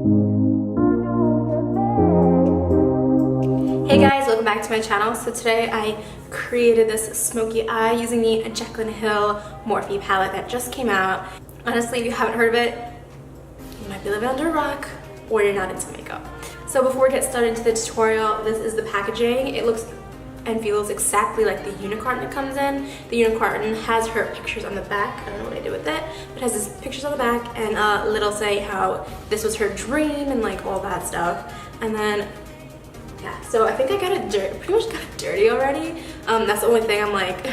Hey guys, welcome back to my channel. So today I created this smoky eye using the Jaclyn Hill Morphe palette that just came out. Honestly, if you haven't heard of it, you might be living under a rock or you're not into makeup. So before we get started into the tutorial, this is the packaging. It looks and feels exactly like the unicorn that comes in. The unicorn has her pictures on the back. I don't know what I did with it, but it has these pictures on the back and a little say how this was her dream and like all that stuff. And then yeah, so I think I got it pretty much got it dirty already. That's the only thing I'm like,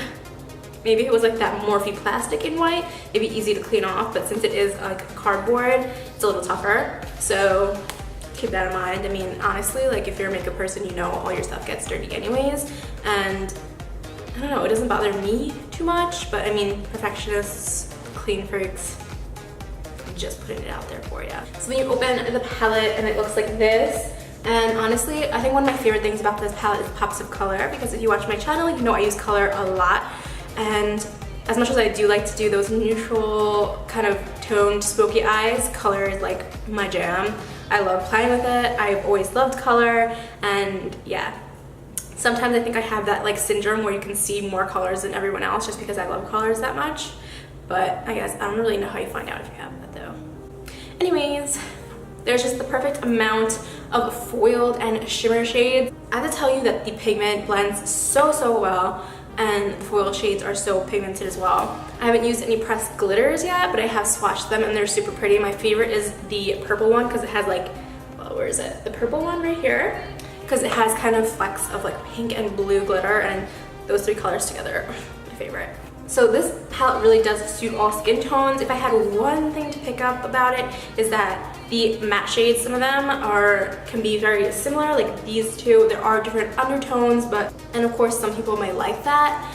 maybe if it was like that Morphe plastic in white, it'd be easy to clean off, but since it is like cardboard, it's a little tougher. So keep that in mind. I mean, honestly, like if you're a makeup person, you know all your stuff gets dirty anyways. And I don't know, it doesn't bother me too much, but I mean, perfectionists, clean freaks, just putting it out there for you. So then you open the palette and it looks like this. And honestly, I think one of my favorite things about this palette is pops of color, because if you watch my channel, you know I use color a lot. And as much as I do like to do those neutral kind of toned smoky eyes, color is like my jam. I love playing with it. I've always loved color, and yeah. Sometimes I think I have that like syndrome where you can see more colors than everyone else just because I love colors that much. But I guess I don't really know how you find out if you have that though. Anyways, there's just the perfect amount of foiled and shimmer shades. I have to tell you that the pigment blends so well, and the foiled shades are so pigmented as well. I haven't used any pressed glitters yet, but I have swatched them and they're super pretty. My favorite is the purple one because it has like, well, where is it? The purple one right here, because it has kind of flecks of like pink and blue glitter, and those three colors together are my favorite. So this palette really does suit all skin tones. If I had one thing to pick up about it, is that the matte shades, some of them can be very similar, like these two. There are different undertones, and of course some people might like that.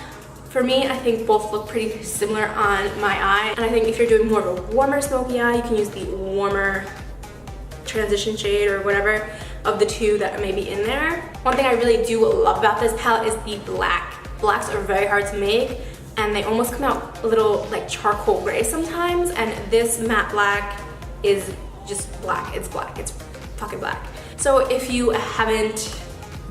For me, I think both look pretty similar on my eye, and I think if you're doing more of a warmer smoky eye, you can use the warmer transition shade or whatever of the two that may be in there. One thing I really do love about this palette is the black. Blacks are very hard to make, and they almost come out a little like charcoal gray sometimes, and this matte black is just black. It's black. It's fucking black. So if you haven't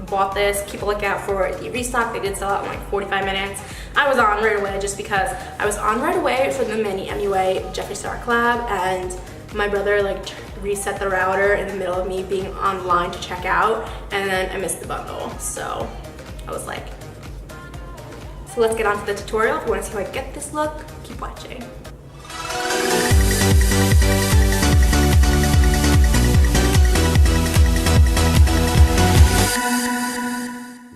bought this, keep a lookout for the restock. They did sell out in like 45 minutes. I was on right away just because I was on right away for the mini MUA Jeffree Star collab, and my brother like reset the router in the middle of me being online to check out, and then I missed the bundle. So I was like, so let's get on to the tutorial. If you want to see how I get this look, keep watching.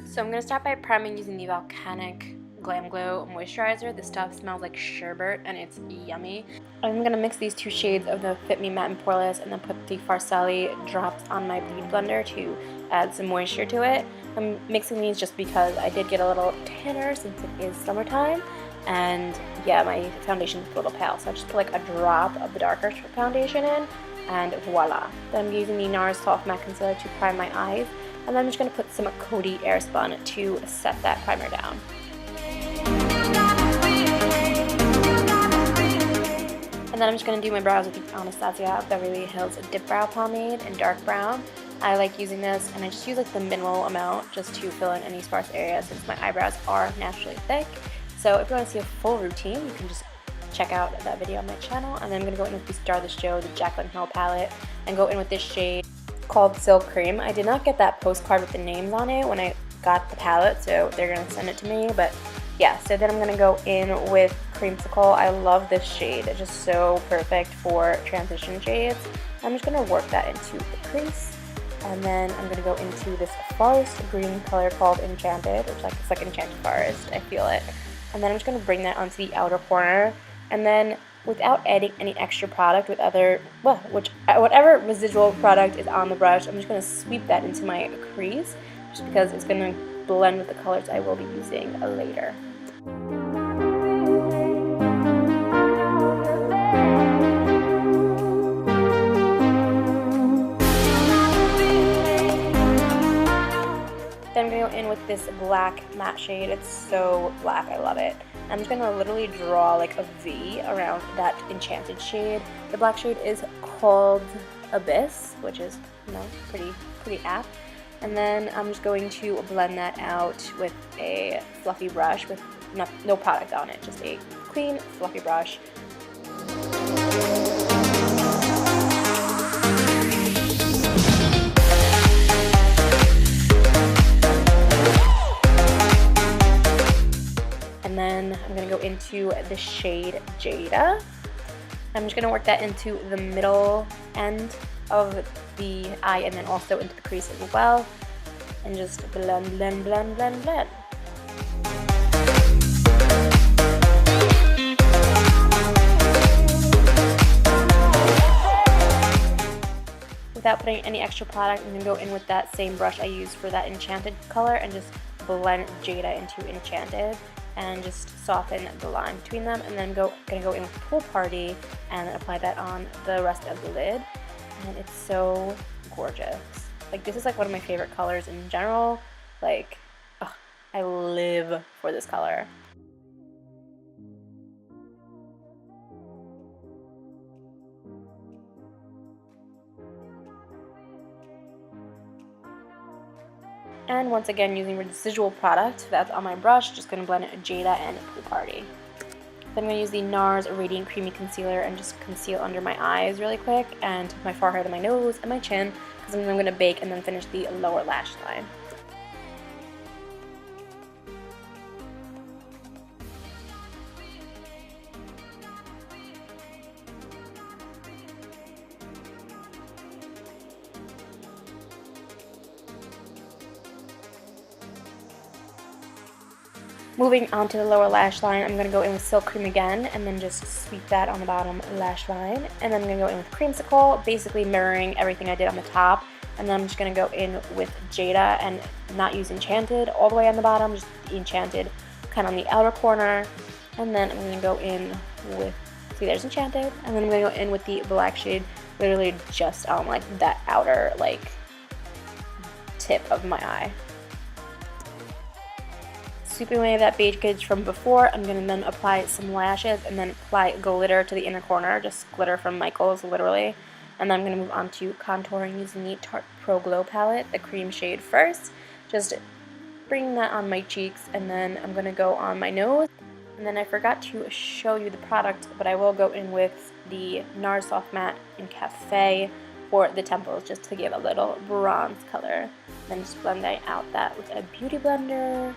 So I'm going to start by priming using the Volcanic Glam Glow Moisturizer. This stuff smells like sherbet and it's yummy. I'm going to mix these two shades of the Fit Me Matte and Poreless and then put the Farcelli drops on my Beauty Blender to add some moisture to it. I'm mixing these just because I did get a little tanner since it is summertime, and yeah, my foundation is a little pale, so I just put like a drop of the darker foundation in, and voila. Then I'm using the NARS Soft Matte Concealer to prime my eyes, and then I'm just going to put some Coty Airspun to set that primer down. And then I'm just going to do my brows with the Anastasia Beverly Hills Dip Brow Pomade in dark brown. I like using this, and I just use like the minimal amount just to fill in any sparse areas since my eyebrows are naturally thick. So if you want to see a full routine, you can just check out that video on my channel. And then I'm going to go in with the Star of the Show, the Jaclyn Hill palette, and go in with this shade called Silk Cream. I did not get that postcard with the names on it when I got the palette, so they're going to send it to me. But yeah, so then I'm going to go in with Creamsicle. I love this shade. It's just so perfect for transition shades. I'm just going to work that into the crease. And then I'm going to go into this forest green color called Enchanted, which it's like Enchanted Forest, I feel it. And then I'm just going to bring that onto the outer corner. And then without adding any extra product with whatever residual product is on the brush, I'm just going to sweep that into my crease, just because it's going to blend with the colors I will be using later. Then I'm going to go in with with this black matte shade. It's so black, I love it. I'm just gonna literally draw like a V around that enchanted shade. The black shade is called Abyss, which is, you know, pretty apt. And then I'm just going to blend that out with a fluffy brush with no product on it, just a clean, fluffy brush. And then I'm going to go into the shade Jada. I'm just going to work that into the middle end of the eye and then also into the crease as well. And just blend, blend, blend, blend, blend. Without putting any extra product, I'm going to go in with that same brush I used for that enchanted color and just blend Jada into enchanted and just soften the line between them. And then I'm going to go in with Pool Party and apply that on the rest of the lid. And it's so gorgeous. Like, this is like one of my favorite colors in general. Like, ugh, I live for this color. And once again, using residual product that's on my brush, just going to blend Jada and Pool Party. Then I'm going to use the NARS Radiant Creamy Concealer and just conceal under my eyes really quick and my forehead and my nose and my chin, because I'm going to bake and then finish the lower lash line. Moving on to the lower lash line, I'm going to go in with Silk Cream again and then just sweep that on the bottom lash line. And then I'm going to go in with Creamsicle, basically mirroring everything I did on the top. And then I'm just going to go in with Jada and not use Enchanted all the way on the bottom, just Enchanted kind of on the outer corner. And then I'm going to go in with, see, there's Enchanted. And then I'm going to go in with the black shade, literally just on like that outer like tip of my eye. Sweeping away that beige from before, I'm going to then apply some lashes and then apply glitter to the inner corner, just glitter from Michaels, literally. And then I'm going to move on to contouring using the Tarte Pro Glow palette, the cream shade first. Just bring that on my cheeks, and then I'm going to go on my nose. And then I forgot to show you the product, but I will go in with the NARS Soft Matte in Cafe for the temples, just to give a little bronze color. Then just blend out that with a beauty blender.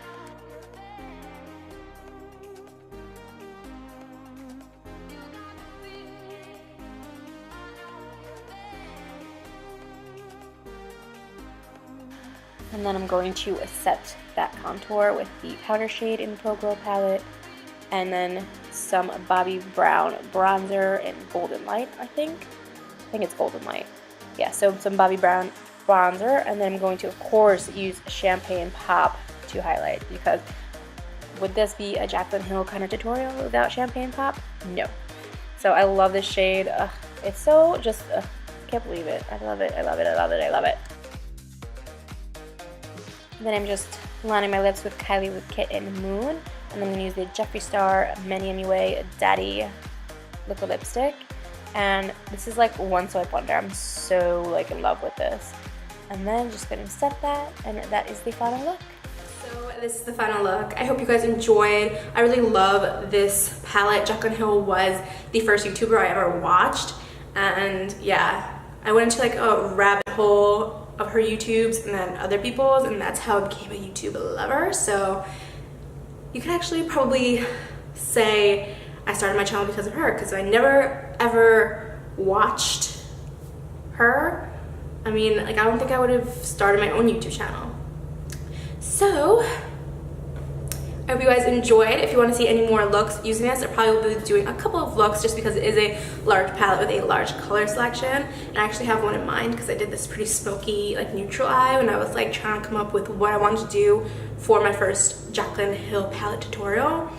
And then I'm going to set that contour with the powder shade in the Pro Glow palette, and then some Bobbi Brown bronzer in Golden Light, I think it's Golden Light. Yeah, so some Bobbi Brown bronzer, and then I'm going to, of course, use Champagne Pop to highlight, because would this be a Jaclyn Hill kind of tutorial without Champagne Pop? No. So I love this shade. It's so just, can't believe it. I love it, I love it, I love it, I love it. Then I'm just lining my lips with Kylie with Kit and Moon. And I'm going to use the Jeffree Star Many MUA Daddy liquid lipstick. And this is like one swipe wonder. I'm so like in love with this. And then just going to set that, and that is the final look. So this is the final look. I hope you guys enjoyed. I really love this palette. Jaclyn Hill was the first YouTuber I ever watched. And yeah, I went into like a rabbit hole of her YouTubes and then other people's, and that's how I became a YouTube lover. So you can actually probably say I started my channel because of her, because I never ever watched her. I mean, like, I don't think I would have started my own YouTube channel. So I hope you guys enjoyed. If you want to see any more looks using this, I probably will be doing a couple of looks just because it is a large palette with a large color selection. And I actually have one in mind because I did this pretty smoky, like, neutral eye when I was like trying to come up with what I wanted to do for my first Jaclyn Hill palette tutorial.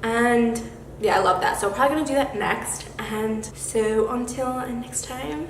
And yeah, I love that. So I'm probably going to do that next. And so until next time,